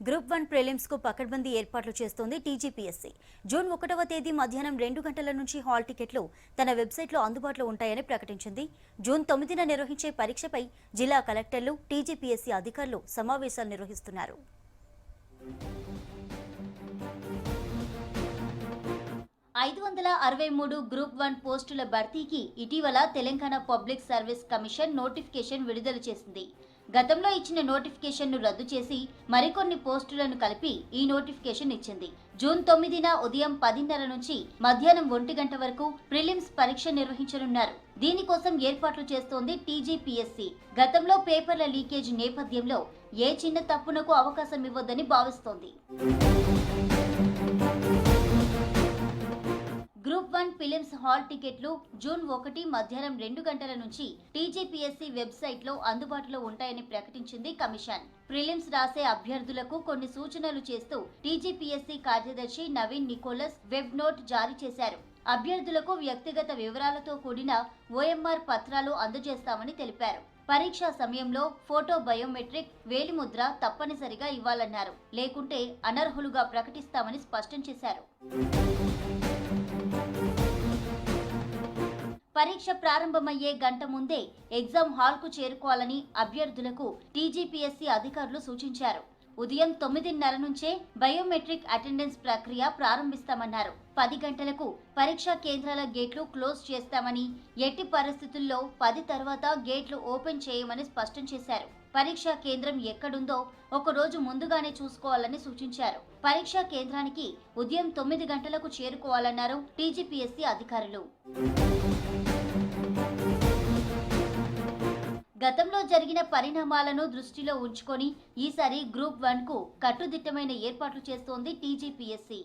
Group 1 prelims కు పకడ్బందీ ఏర్పాట్లు చేస్తోంది టీజీపీఎస్సీ. జూన్ 1వ తేదీ మధ్యాహ్నం 2 గంటల నుంచి హాల్ టికెట్లు తన వెబ్సైట్లో అందుబాటులో ఉంటాయని ప్రకటించింది. జూన్ 9న నిర్వహించే పరీక్షపై జిల్లా కలెక్టర్లు, టీజీపీఎస్సీ అధికారులు సమావేశాలు నిర్వహిస్తున్నారు. 563 గ్రూప్ 1 పోస్టుల భర్తీకి ఇటీవల Telangana public service commission notification విడుదల చేసింది. గతంలో ఇచ్చిన నోటిఫికేషన్ను రద్దు చేసి మరికొన్ని పోస్టులను కలిపి ఈ నోటిఫికేషన్ ఇచ్చింది. జూన్ 9న ఉదయం 10:30 నుంచి మధ్యాహ్నం 1 గంట వరకు ప్రిలిమ్స్ పరీక్ష నిర్వహించనున్నారు. దీనికోసం ఏర్పాట్లు చేస్తోంది టీజీపీఎస్సీ. గతంలో పేపర్ల లీకేజ్ నేపథ్యంలో ఏ చిన్న తప్పునకు అవకాశం ఇవ్వొద్దని భావిస్తోంది. గ్రూప్ 1 ప్రిలిమ్స్ హాల్ టికెట్లు జూన్ 1 మధ్యాహ్నం 2 గంటల నుంచి టీజీపీఎస్సీ వెబ్సైట్లో అందుబాటులో ఉంటాయని ప్రకటించింది కమిషన్. ప్రిలిమ్స్ రాసే అభ్యర్థులకు కొన్ని సూచనలు చేస్తూ టీజీపీఎస్సీ కార్యదర్శి నవీన్ నికోలస్ వెబ్ నోట్ జారీ చేశారు. అభ్యర్థులకు వ్యక్తిగత వివరాలతో కూడిన ఓఎంఆర్ పత్రాలు అందజేస్తామని తెలిపారు. పరీక్షా సమయంలో ఫోటో బయోమెట్రిక్, వేలిముద్ర తప్పనిసరిగా ఇవ్వాలన్నారు. లేకుంటే అనర్హులుగా ప్రకటిస్తామని స్పష్టం చేశారు. పరీక్ష ప్రారంభమయ్యే గంట ముందే ఎగ్జామ్ హాల్కు చేరుకోవాలని అభ్యర్థులకు టీజీపీఎస్సీ అధికారులు సూచించారు. ఉదయం 9:30 నుంచే బయోమెట్రిక్ అటెండెన్స్ ప్రక్రియ ప్రారంభిస్తామన్నారు. 10 గంటలకు పరీక్షా కేంద్రాల గేట్లు క్లోజ్ చేస్తామని, ఎట్టి పరిస్థితుల్లో 10 తర్వాత గేట్లు ఓపెన్ చేయమని స్పష్టం చేశారు. పరీక్షా కేంద్రం ఎక్కడుందో ఒక రోజు ముందుగానే చూసుకోవాలని సూచించారు. పరీక్షా కేంద్రానికి ఉదయం 9 గంటలకు చేరుకోవాలన్నారు టీజీపీఎస్సీ అధికారులు. గతంలో జరిగిన పరిణామాలను దృష్టిలో ఉంచుకొని ఈసారి గ్రూప్ 1 కు కట్టుదిట్టమైన ఏర్పాట్లు చేస్తోంది టీజీపీఎస్సీ.